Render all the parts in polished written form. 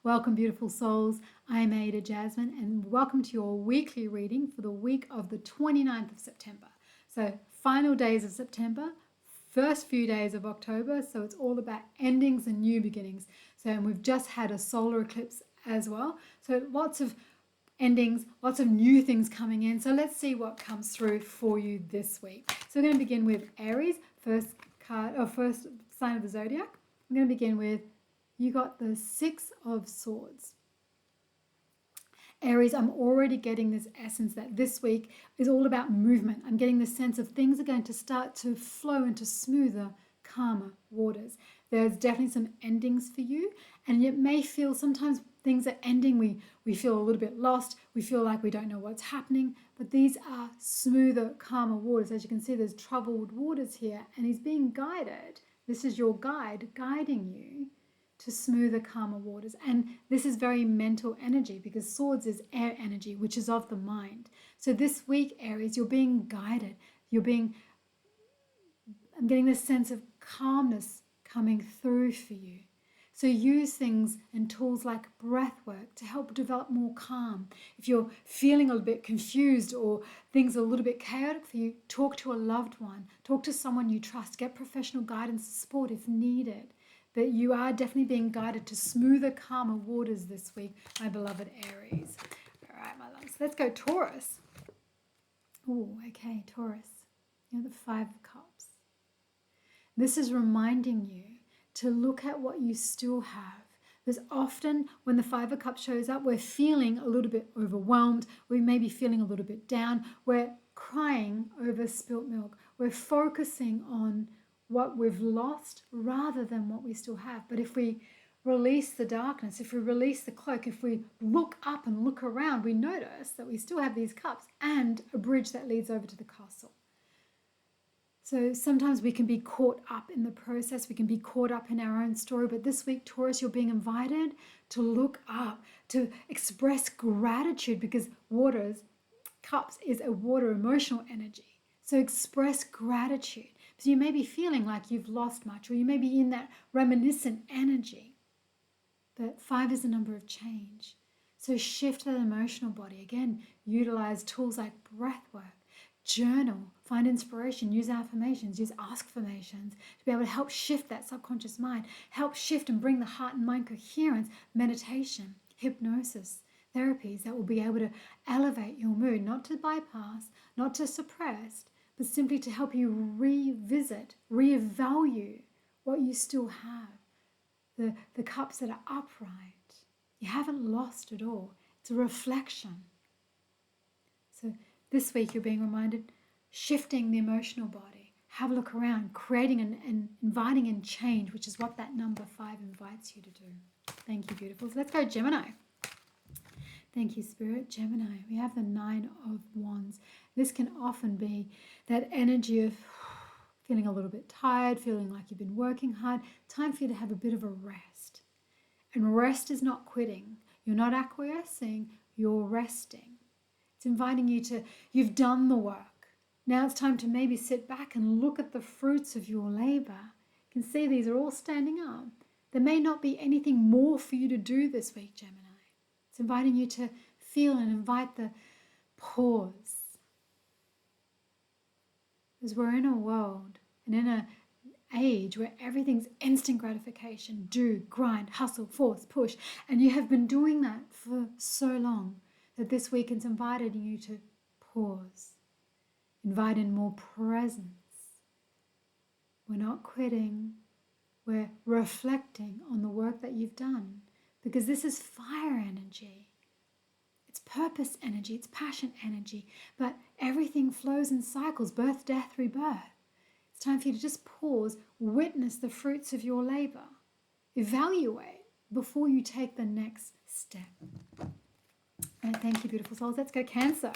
Welcome, beautiful souls. I'm Aida Jasmine, and welcome to your weekly reading for the week of the 29th of September. So, final days of September, first few days of October. So, it's all about endings and new beginnings. So, and we've just had a solar eclipse as well. So, lots of endings, lots of new things coming in. So, let's see what comes through for you this week. So, we're going to begin with Aries, first sign of the zodiac. I'm going to begin with, you got the Six of Swords. Aries, I'm already getting this essence that this week is all about movement. I'm getting the sense of things are going to start to flow into smoother, calmer waters. There's definitely some endings for you, and it may feel sometimes things are ending. We feel a little bit lost. We feel like we don't know what's happening, but these are smoother, calmer waters. As you can see, there's troubled waters here, and he's being guided. This is your guide guiding you to smoother, calmer waters. And this is very mental energy because swords is air energy, which is of the mind. So this week, Aries, you're being guided. I'm getting this sense of calmness coming through for you. So use things and tools like breath work to help develop more calm. If you're feeling a little bit confused or things are a little bit chaotic for you, talk to a loved one. Talk to someone you trust. Get professional guidance and support if needed. But you are definitely being guided to smoother, calmer waters this week, my beloved Aries. All right, my loves. Let's go Taurus. Oh, okay, Taurus. You know, the Five of Cups. This is reminding you to look at what you still have. Because often when the Five of Cups shows up, we're feeling a little bit overwhelmed. We may be feeling a little bit down. We're crying over spilt milk. We're focusing on what we've lost rather than what we still have. But if we release the darkness, if we release the cloak, if we look up and look around, we notice that we still have these cups and a bridge that leads over to the castle. So sometimes we can be caught up in the process, we can be caught up in our own story, but this week, Taurus, you're being invited to look up, to express gratitude, because cups is a water emotional energy. So express gratitude. So you may be feeling like you've lost much, or you may be in that reminiscent energy. But 5 is a number of change. So shift that emotional body. Again, utilize tools like breath work, journal, find inspiration, use affirmations, use askformations to be able to help shift that subconscious mind, help shift and bring the heart and mind coherence, meditation, hypnosis, therapies that will be able to elevate your mood, not to bypass, not to suppress, but simply to help you revisit, reevaluate what you still have. The cups that are upright. You haven't lost it all. It's a reflection. So this week you're being reminded, shifting the emotional body. Have a look around, creating and inviting in change, which is what that number 5 invites you to do. Thank you, beautiful. So let's go Gemini. Thank you, Spirit. Gemini, we have the 9 of Wands. This can often be that energy of feeling a little bit tired, feeling like you've been working hard. Time for you to have a bit of a rest. And rest is not quitting. You're not acquiescing, you're resting. It's inviting you to, you've done the work. Now it's time to maybe sit back and look at the fruits of your labor. You can see these are all standing up. There may not be anything more for you to do this week, Gemini. It's inviting you to feel and invite the pause. Because we're in a world and in an age where everything's instant gratification. Do, grind, hustle, force, push. And you have been doing that for so long that this week it's invited you to pause. Invite in more presence. We're not quitting. We're reflecting on the work that you've done. Because this is fire energy. It's purpose energy. It's passion energy. But everything flows in cycles. Birth, death, rebirth. It's time for you to just pause. Witness the fruits of your labor. Evaluate before you take the next step. And thank you, beautiful souls. Let's go Cancer.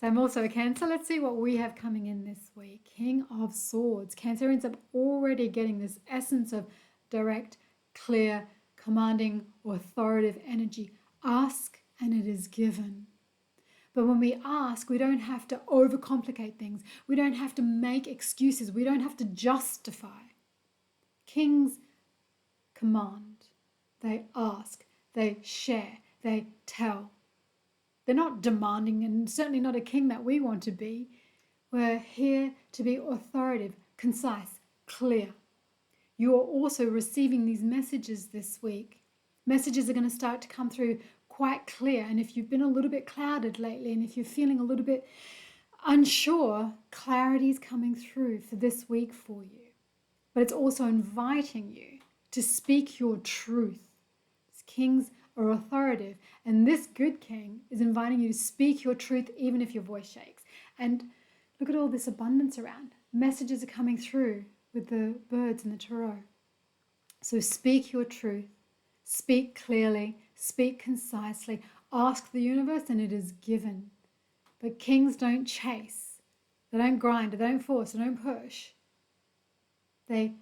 So I'm also a Cancer. Let's see what we have coming in this week. King of Swords. Cancerians are already getting this essence of direct, clear, commanding, authoritative energy. Ask and it is given. But when we ask, we don't have to overcomplicate things. We don't have to make excuses. We don't have to justify. Kings command. They ask. They share. They tell. They're not demanding, and certainly not a king that we want to be. We're here to be authoritative, concise, clear. You are also receiving these messages this week. Messages are going to start to come through quite clear. And if you've been a little bit clouded lately, and if you're feeling a little bit unsure, clarity is coming through for this week for you. But it's also inviting you to speak your truth. Kings are authoritative, and this good king is inviting you to speak your truth even if your voice shakes. And look at all this abundance around. Messages are coming through with the birds and the tarot. So speak your truth, speak clearly, speak concisely, ask the universe and it is given. But kings don't chase, they don't grind, they don't force, they don't push. They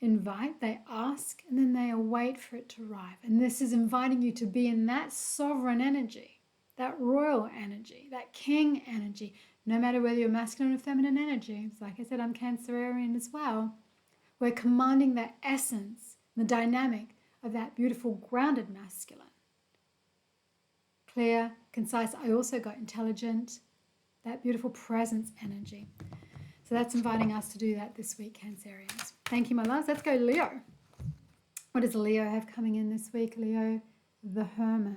invite, they ask, and then they await for it to arrive. And this is inviting you to be in that sovereign energy, that royal energy, that king energy, no matter whether you're masculine or feminine energy. Like I said, I'm Cancerian as well. We're commanding that essence, the dynamic of that beautiful grounded masculine. Clear, concise. I also got intelligent, that beautiful presence energy. So that's inviting us to do that this week, Cancerians. Thank you, my loves. Let's go Leo. What does Leo have coming in this week? Leo, the Hermit.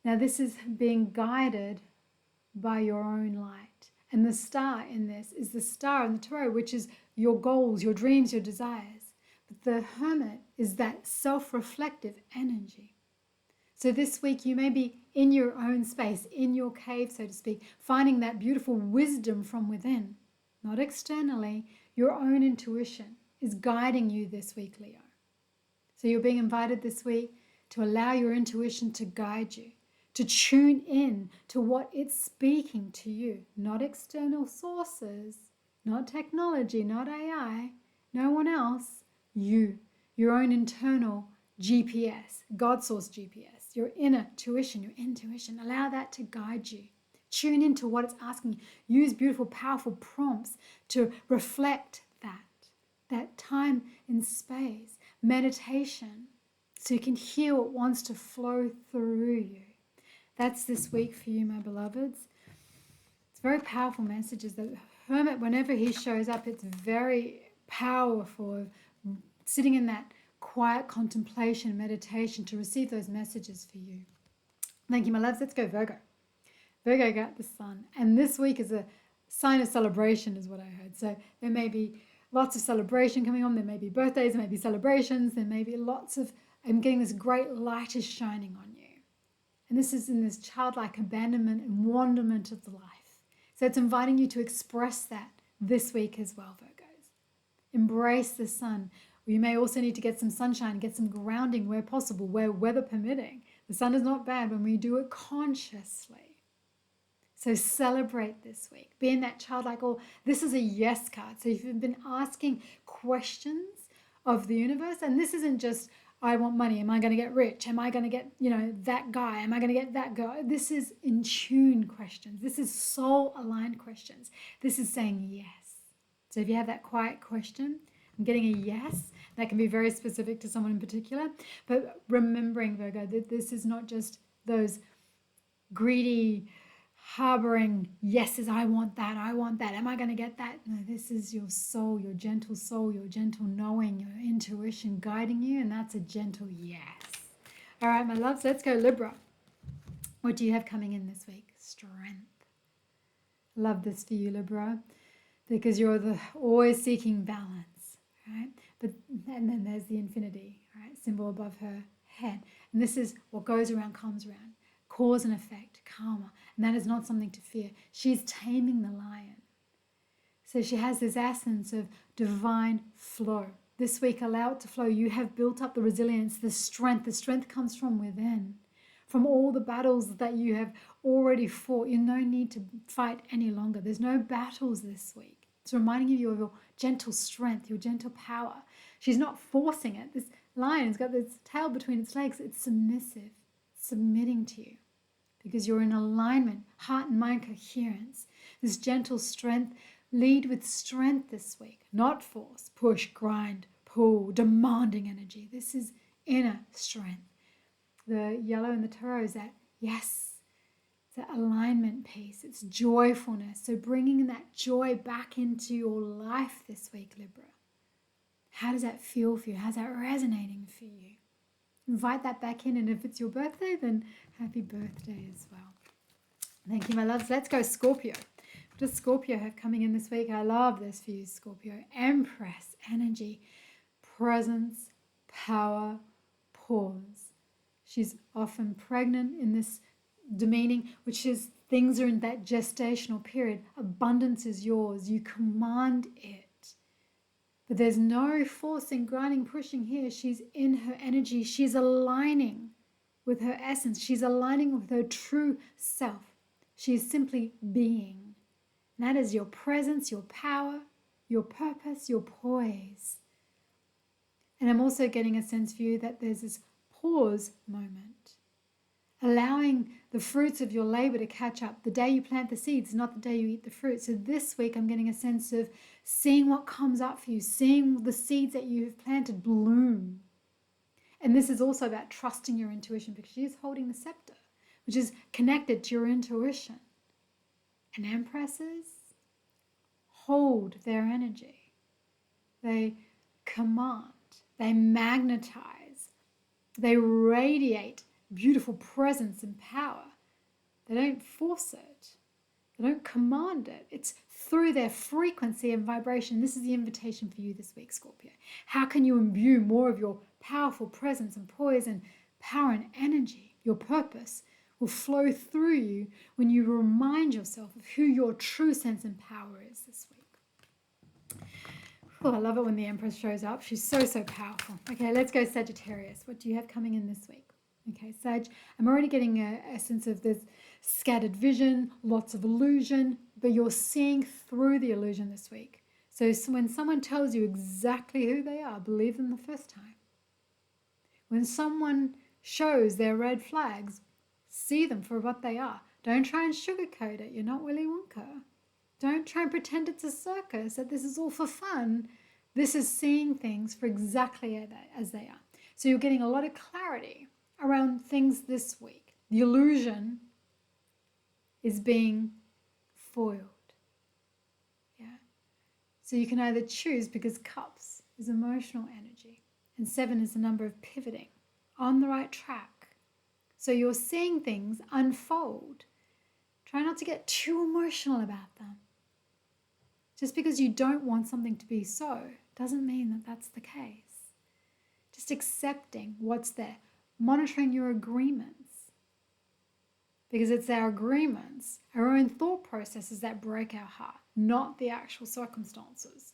Now this is being guided by your own light. And the star in this is the star in the tarot, which is your goals, your dreams, your desires. But the Hermit is that self-reflective energy. So this week you may be in your own space, in your cave, so to speak, finding that beautiful wisdom from within, not externally. Your own intuition is guiding you this week, Leo. So you're being invited this week to allow your intuition to guide you, to tune in to what it's speaking to you, not external sources, not technology, not AI, no one else, you, your own internal GPS, God source GPS, your inner tuition, your intuition. Allow that to guide you. Tune into what it's asking you. Use beautiful, powerful prompts to reflect that time in space, meditation, so you can hear what wants to flow through you. That's this week for you, my beloveds. It's very powerful messages. The Hermit, whenever he shows up, it's very powerful, sitting in that quiet contemplation, meditation to receive those messages for you. Thank you, my loves. Let's go Virgo. Virgo got the sun. And this week is a sign of celebration is what I heard. So there may be lots of celebration coming on. There may be birthdays, there may be celebrations. There may be lots of, I'm getting this great light is shining on you. And this is in this childlike abandonment and wonderment of the life. So it's inviting you to express that this week as well, Virgos. Embrace the sun. You may also need to get some sunshine, get some grounding where possible, where weather permitting. The sun is not bad when we do it consciously. So celebrate this week. Be in that childlike, or this is a yes card. So if you've been asking questions of the universe, and this isn't just, I want money. Am I going to get rich? Am I going to get, that guy? Am I going to get that girl? This is in tune questions. This is soul aligned questions. This is saying yes. So if you have that quiet question, I'm getting a yes. That can be very specific to someone in particular. But remembering, Virgo, that this is not just those greedy, harboring yeses, I want that, am I going to get that? No, this is your soul, your gentle knowing, your intuition guiding you, and that's a gentle yes. All right, my loves, let's go Libra. What do you have coming in this week? Strength. Love this for you, Libra, because you're always seeking balance, right? And then there's the infinity, right? Symbol above her head. And this is what goes around comes around. Cause and effect, karma. And that is not something to fear. She's taming the lion. So she has this essence of divine flow. This week, allow it to flow. You have built up the resilience, the strength. The strength comes from within. From all the battles that you have already fought. You no need to fight any longer. There's no battles this week. It's reminding you of your gentle strength, your gentle power. She's not forcing it. This lion's got this tail between its legs. It's submissive, submitting to you. Because you're in alignment, heart and mind coherence. This gentle strength, lead with strength this week, not force, push, grind, pull, demanding energy. This is inner strength. The yellow in the tarot is that, yes, it's that alignment piece. It's joyfulness. So bringing that joy back into your life this week, Libra. How does that feel for you? How's that resonating for you? Invite that back in, and if it's your birthday, then happy birthday as well. Thank you, my loves. Let's go Scorpio. What does Scorpio have coming in this week? I love this for you, Scorpio. Empress energy, presence, power, pause. She's often pregnant in this demeaning, which is things are in that gestational period. Abundance is yours. You command it. But there's no forcing, grinding, pushing here. She's in her energy. She's aligning with her essence. She's aligning with her true self. She is simply being. And that is your presence, your power, your purpose, your poise. And I'm also getting a sense for you that there's this pause moment. Allowing the fruits of your labor to catch up. The day you plant the seeds is not the day you eat the fruit. So this week I'm getting a sense of seeing what comes up for you, seeing the seeds that you've planted bloom. And this is also about trusting your intuition, because she is holding the scepter, which is connected to your intuition. And empresses hold their energy. They command, they magnetize, they radiate beautiful presence and power. They don't force it. They don't command it. It's through their frequency and vibration. This is the invitation for you this week, Scorpio. How can you imbue more of your powerful presence and poise and power and energy? Your purpose will flow through you when you remind yourself of who your true sense and power is this week. Oh, I love it when the Empress shows up. She's so, so powerful. Okay, let's go Sagittarius. What do you have coming in this week? Okay, Sag, I'm already getting a sense of this scattered vision, lots of illusion, but you're seeing through the illusion this week. So when someone tells you exactly who they are, believe them the first time. When someone shows their red flags, see them for what they are. Don't try and sugarcoat it. You're not Willy Wonka. Don't try and pretend it's a circus, that this is all for fun. This is seeing things for exactly as they are. So you're getting a lot of clarity around things this week. The illusion is being foiled. Yeah. So you can either choose, because cups is emotional energy and 7 is the number of pivoting, on the right track. So you're seeing things unfold. Try not to get too emotional about them. Just because you don't want something to be so doesn't mean that that's the case. Just accepting what's there. Monitoring your agreements, because it's our agreements, our own thought processes that break our heart, not the actual circumstances.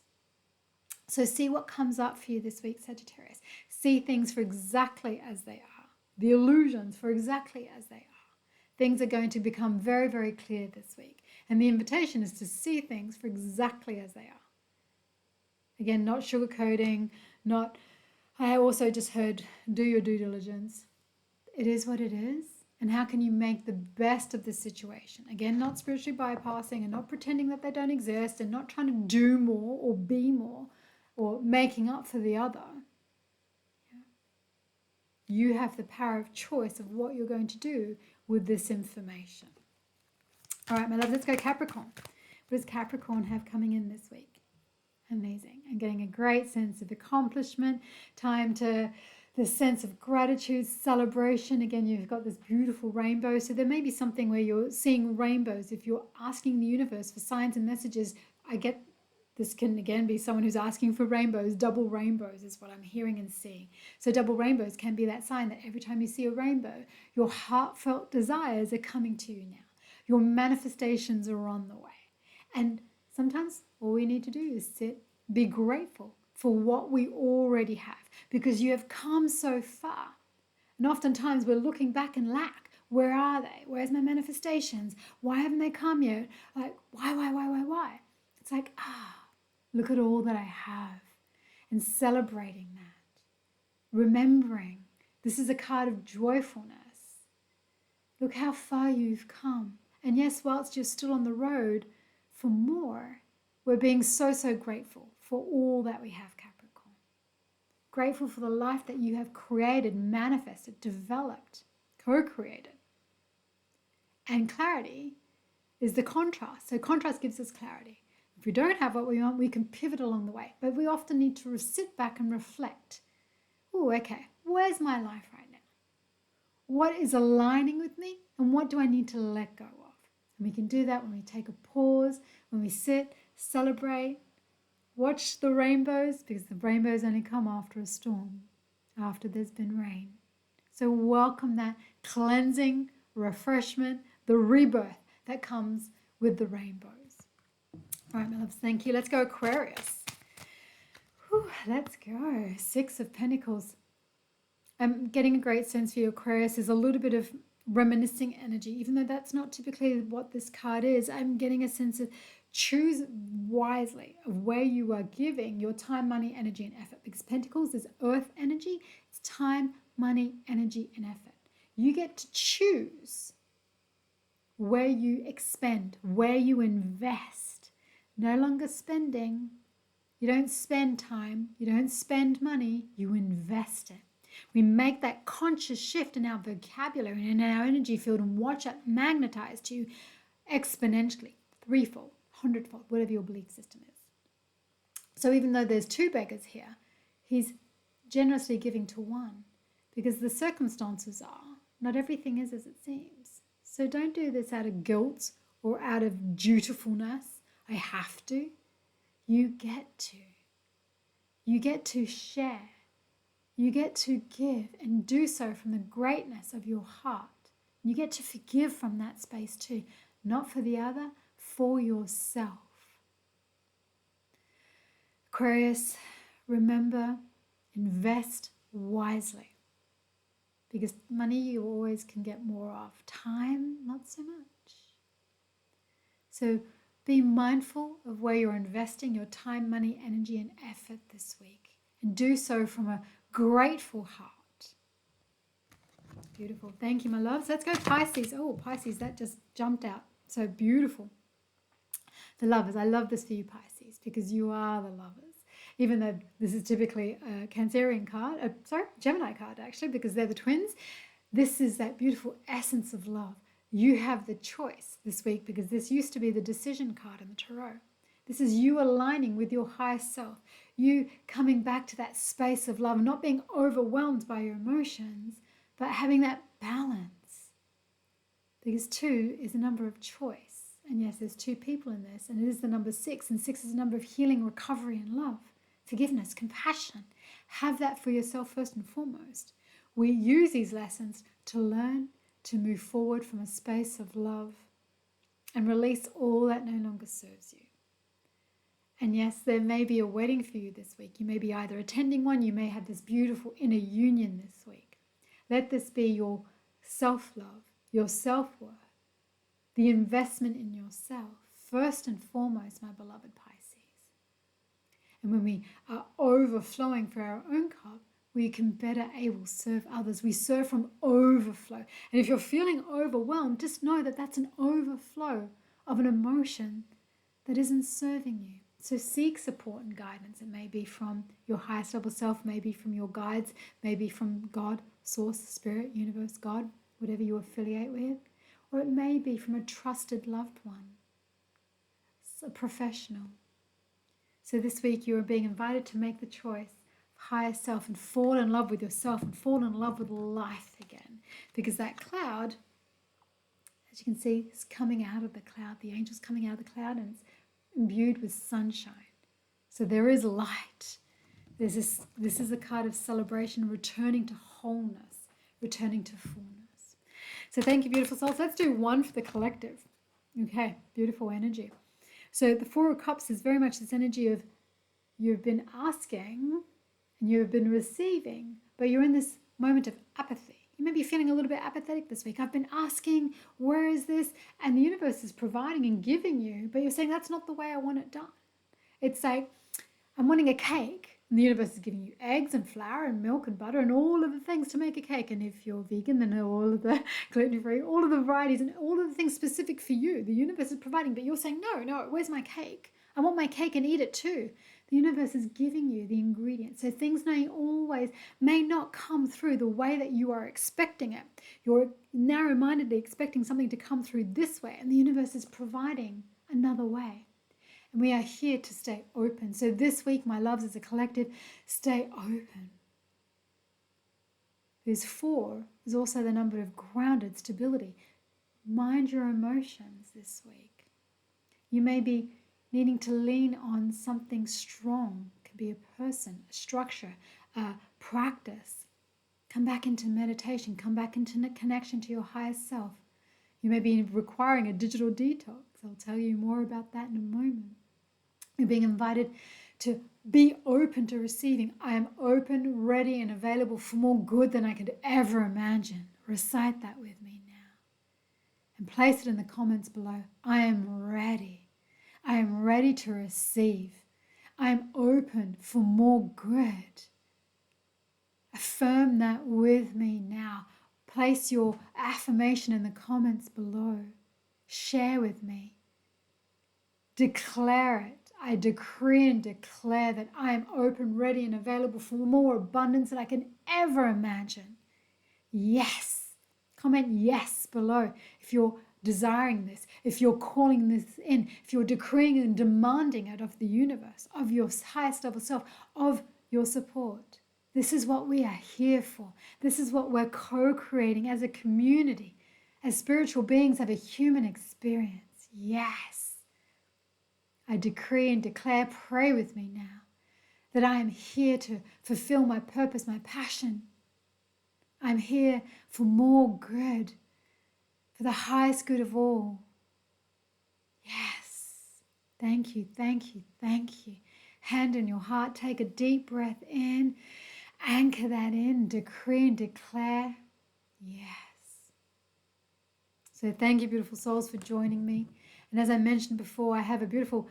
So see what comes up for you this week, Sagittarius. See things for exactly as they are. The illusions for exactly as they are. Things are going to become very, very clear this week. And the invitation is to see things for exactly as they are. Again, not sugarcoating, not... I also just heard, do your due diligence. It is what it is. And how can you make the best of the situation? Again, not spiritually bypassing and not pretending that they don't exist and not trying to do more or be more or making up for the other. Yeah. You have the power of choice of what you're going to do with this information. All right, my love, let's go Capricorn. What does Capricorn have coming in this week? Amazing. I'm getting a great sense of accomplishment, time to this sense of gratitude, celebration. Again, you've got this beautiful rainbow. So there may be something where you're seeing rainbows. If you're asking the universe for signs and messages, I get this can again be someone who's asking for rainbows. Double rainbows is what I'm hearing and seeing. So double rainbows can be that sign that every time you see a rainbow, your heartfelt desires are coming to you now. Your manifestations are on the way. And sometimes all we need to do is sit, be grateful for what we already have, because you have come so far. And oftentimes we're looking back in lack. Where are they? Where's my manifestations? Why haven't they come yet? Like, why? It's like, look at all that I have. And celebrating that. Remembering, this is a card of joyfulness. Look how far you've come. And yes, whilst you're still on the road for more, we're being so, so grateful for all that we have, Capricorn. grateful for the life that you have created, manifested, developed, co-created. And clarity is the contrast. So contrast gives us clarity. If we don't have what we want, we can pivot along the way. But we often need to sit back and reflect. Oh, okay, where's my life right now? What is aligning with me? And what do I need to let go of? And we can do that when we take a pause, when we sit, celebrate, watch the rainbows, because the rainbows only come after a storm, after there's been rain. So welcome that cleansing, refreshment, the rebirth that comes with the rainbows. All right, my loves, thank you. Let's go Aquarius. Whew, let's go. 6 of Pentacles. I'm getting a great sense for you, Aquarius. There's a little bit of reminiscing energy, even though that's not typically what this card is. I'm getting a sense of choose wisely of where you are giving your time, money, energy, and effort. Because Pentacles is earth energy. It's time, money, energy, and effort. You get to choose where you expend, where you invest. No longer spending. You don't spend time. You don't spend money. You invest it. We make that conscious shift in our vocabulary and in our energy field and watch it magnetize to you exponentially, threefold, hundredfold, whatever your belief system is. So even though there's 2 beggars here, he's generously giving to one because the circumstances are not everything is as it seems. So don't do this out of guilt or out of dutifulness. I have to. You get to. You get to share. You get to give and do so from the greatness of your heart. You get to forgive from that space too. Not for the other, for yourself. Aquarius, remember, invest wisely. Because money you always can get more of. Time, not so much. So be mindful of where you're investing your time, money, energy, and effort this week. And do so from a grateful heart. Beautiful. Thank you, my loves. Let's go Pisces. Oh, Pisces, that just jumped out. So beautiful. The lovers. I love this for you, Pisces, because you are the lovers. Even though this is typically a Cancerian card, Gemini card actually, because they're the twins. This is that beautiful essence of love. You have the choice this week because this used to be the decision card in the tarot. This is you aligning with your higher self. You coming back to that space of love, not being overwhelmed by your emotions, but having that balance. Because 2 is a number of choice. And yes, there's 2 people in this, and it is the number 6, and 6 is a number of healing, recovery, and love. Forgiveness, compassion. Have that for yourself first and foremost. We use these lessons to learn to move forward from a space of love and release all that no longer serves you. And yes, there may be a wedding for you this week. You may be either attending one, you may have this beautiful inner union this week. Let this be your self-love, your self-worth, the investment in yourself, first and foremost, my beloved Pisces. And when we are overflowing for our own cup, we can better able serve others. We serve from overflow. And if you're feeling overwhelmed, just know that that's an overflow of an emotion that isn't serving you. So seek support and guidance. It may be from your highest level self, maybe from your guides, maybe from God, source, spirit, universe, God, whatever you affiliate with. Or it may be from a trusted loved one, a professional. So this week you are being invited to make the choice of higher self and fall in love with yourself and fall in love with life again. Because that cloud, as you can see, is coming out of the cloud. The angel's coming out of the cloud and it's imbued with sunshine. So there is light. This is a card of celebration, returning to wholeness, returning to fullness. So thank you, beautiful souls. Let's do 1 for the collective. Okay, beautiful energy. So the 4 of Cups is very much this energy of you've been asking and you've been receiving, but you're in this moment of apathy. You may be feeling a little bit apathetic this week. I've been asking, where is this? And the universe is providing and giving you, but you're saying that's not the way I want it done. It's like, I'm wanting a cake, and the universe is giving you eggs and flour and milk and butter and all of the things to make a cake. And if you're vegan, then all of the gluten-free, all of the varieties and all of the things specific for you, the universe is providing. But you're saying, no, where's my cake? I want my cake and eat it too. The universe is giving you the ingredients. So things may not come through the way that you are expecting it. You're narrow-mindedly expecting something to come through this way, and the universe is providing another way. And we are here to stay open. So this week, my loves, as a collective, stay open. Because 4 is also the number of grounded stability. Mind your emotions this week. You may be needing to lean on something strong. It could be a person, a structure, a practice. Come back into meditation. Come back into connection to your higher self. You may be requiring a digital detox. I'll tell you more about that in a moment. You're being invited to be open to receiving. I am open, ready, and available for more good than I could ever imagine. Recite that with me now. And place it in the comments below. I am ready. I am ready to receive. I am open for more good. Affirm that with me now. Place your affirmation in the comments below. Share with me. Declare it. I decree and declare that I am open, ready, and available for more abundance than I can ever imagine. Yes. Comment yes below if you're desiring this, if you're calling this in, if you're decreeing and demanding it of the universe, of your highest level self, of your support. This is what we are here for. This is what we're co-creating as a community. As spiritual beings have a human experience. Yes. I decree and declare, pray with me now, that I am here to fulfill my purpose, my passion. I'm here for more good, for the highest good of all. Yes. Thank you, thank you, thank you. Hand in your heart, take a deep breath in, anchor that in, decree and declare, yes. So thank you, beautiful souls, for joining me. And as I mentioned before, I have a beautiful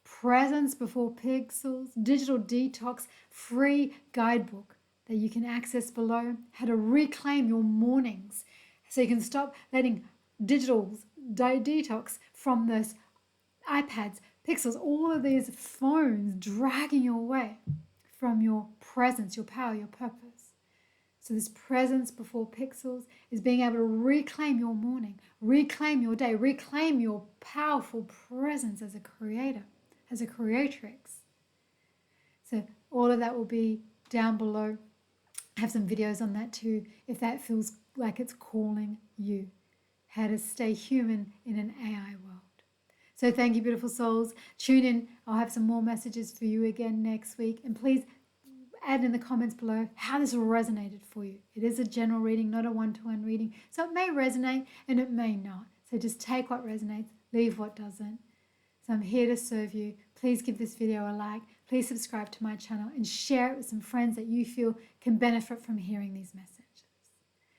Presence Before Pixels digital detox free guidebook that you can access below. How to reclaim your mornings so you can stop letting digital detox from those iPads, Pixels, all of these phones dragging you away from your presence, your power, your purpose. So this Presence Before Pixels is being able to reclaim your morning, reclaim your day, reclaim your powerful presence as a creator, as a creatrix. So all of that will be down below. I have some videos on that too, if that feels like it's calling you. How to stay human in an AI world. So thank you, beautiful souls. Tune in. I'll have some more messages for you again next week. And please add in the comments below how this resonated for you. It is a general reading, not a one-to-one reading. So it may resonate and it may not. So just take what resonates, leave what doesn't. So I'm here to serve you. Please give this video a like. Please subscribe to my channel and share it with some friends that you feel can benefit from hearing these messages.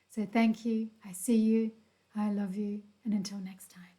So thank you. I see you. I love you. And until next time.